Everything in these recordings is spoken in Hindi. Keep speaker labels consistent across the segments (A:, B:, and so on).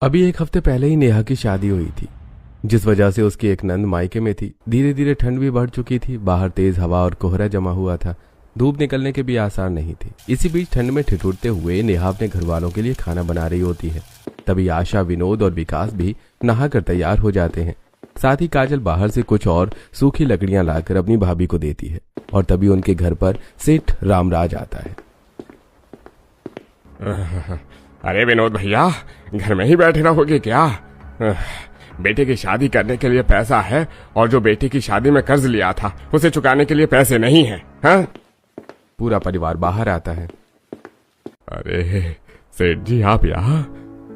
A: अभी एक हफ्ते पहले ही नेहा की शादी हुई थी, जिस वजह से उसकी एक नंद मायके में थी। धीरे धीरे ठंड भी बढ़ चुकी थी, बाहर तेज हवा और कोहरा जमा हुआ था, धूप निकलने के भी आसार नहीं थे। इसी बीच ठंड में ठिठुरते हुए नेहा अपने घर वालों के लिए खाना बना रही होती है। तभी आशा, विनोद और विकास भी नहाकर तैयार हो जाते हैं। साथ ही काजल बाहर से कुछ और सूखी लकड़ियां लाकर अपनी भाभी को देती है और तभी उनके घर पर सेठ रामराज आता है।
B: अरे विनोद भैया, घर में ही बैठे रहोगे क्या? बेटे की शादी करने के लिए पैसा है और जो बेटे की शादी में कर्ज लिया था उसे चुकाने के लिए पैसे नहीं है। हाँ?
A: पूरा परिवार बाहर आता है।
B: अरे सेठ जी, आप यहाँ?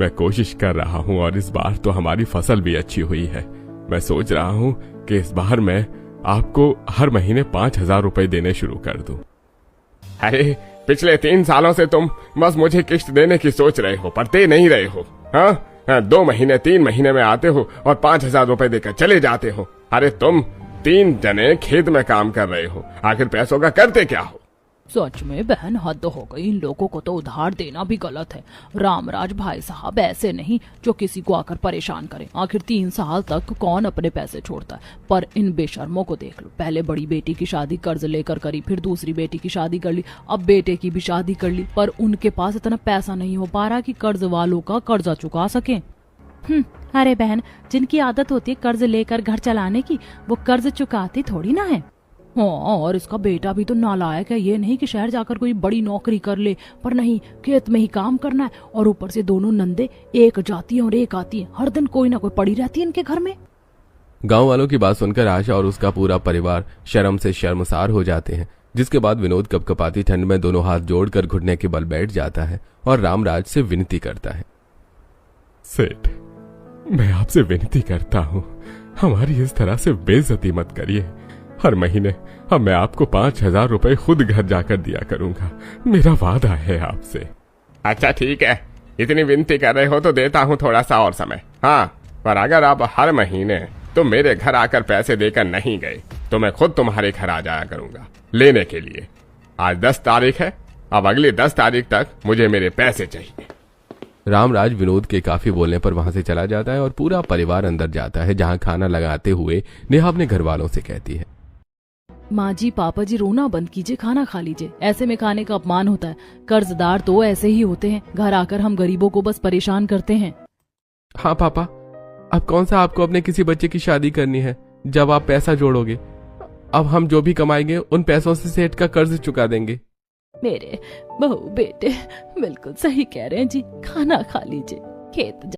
B: मैं कोशिश कर रहा हूँ और इस बार तो हमारी फसल भी अच्छी हुई है। मैं सोच रहा हूँ कि इस बार मैं आपको हर महीने 5,000 रुपए देने शुरू कर दूं। अरे पिछले 3 सालों से तुम बस मुझे किश्त देने की सोच रहे हो, पर दे नहीं रहे हो। हाँ, 2 महीने 3 महीने में आते हो और 5,000 रुपए देकर चले जाते हो। अरे तुम 3 जने खेत में काम कर रहे हो, आखिर पैसों का करते क्या हो?
C: सच में बहन, हद हो गई। इन लोगों को तो उधार देना भी गलत है। रामराज भाई साहब ऐसे नहीं जो किसी को आकर परेशान करे। आखिर 3 साल तक कौन अपने पैसे छोड़ता है। पर इन बेशर्मों को देख लो, पहले बड़ी बेटी की शादी कर्ज लेकर करी, फिर दूसरी बेटी की शादी कर ली, अब बेटे की भी शादी कर ली, पर उनके पास इतना पैसा नहीं हो पा रहा कि कर्ज वालों का कर्जा चुका सके।
D: अरे बहन, जिनकी आदत होती है कर्ज लेकर घर चलाने की, वो कर्ज चुकाती थोड़ी ना है।
C: हाँ, और इसका बेटा भी तो नालायक है। ये नहीं कि शहर जाकर कोई बड़ी नौकरी कर ले, पर नहीं, खेत में ही काम करना है। और ऊपर से दोनों नंदे, एक जाती है और एक आती है। हर दिन कोई ना कोई पड़ी रहती है इनके घर में।
A: गांव वालों की बात सुनकर आशा और उसका पूरा परिवार शर्म से शर्मसार हो जाते हैं, जिसके बाद विनोद कपकपाती ठंड में दोनों हाथ जोड़कर घुटने के बल बैठ जाता है और रामराज से विनती करता है।
B: सेठ, मैं आपसे विनती करता हूँ, हमारी इस तरह से बेइज्जती मत करिए। हर महीने अब मैं आपको 5,000 रुपए खुद घर जाकर दिया करूंगा, मेरा वादा है आपसे। अच्छा ठीक है, इतनी विनती कर रहे हो तो देता हूँ थोड़ा सा और समय। हाँ, पर अगर आप हर महीने तुम मेरे घर आकर पैसे देकर नहीं गए तो मैं खुद तुम्हारे घर आ जाया करूंगा लेने के लिए। आज 10 तारीख है, अब अगली 10 तारीख तक मुझे मेरे पैसे चाहिए।
A: रामराज विनोद के काफी बोलने पर वहां से चला जाता है और पूरा परिवार अंदर जाता है, जहां खाना लगाते हुए नेहा अपने घर वालों से कहती है,
C: माँ जी, पापा जी, रोना बंद कीजिए, खाना खा लीजिए। ऐसे में खाने का अपमान होता है। कर्जदार तो ऐसे ही होते हैं, घर आकर हम गरीबों को बस परेशान करते हैं।
A: हाँ पापा, अब कौन सा आपको अपने किसी बच्चे की शादी करनी है जब आप पैसा जोड़ोगे? अब हम जो भी कमाएंगे उन पैसों से सेठ का कर्ज चुका देंगे।
C: मेरे बहू बेटे बिल्कुल सही कह रहे हैं जी, खाना खा लीजिए। खेत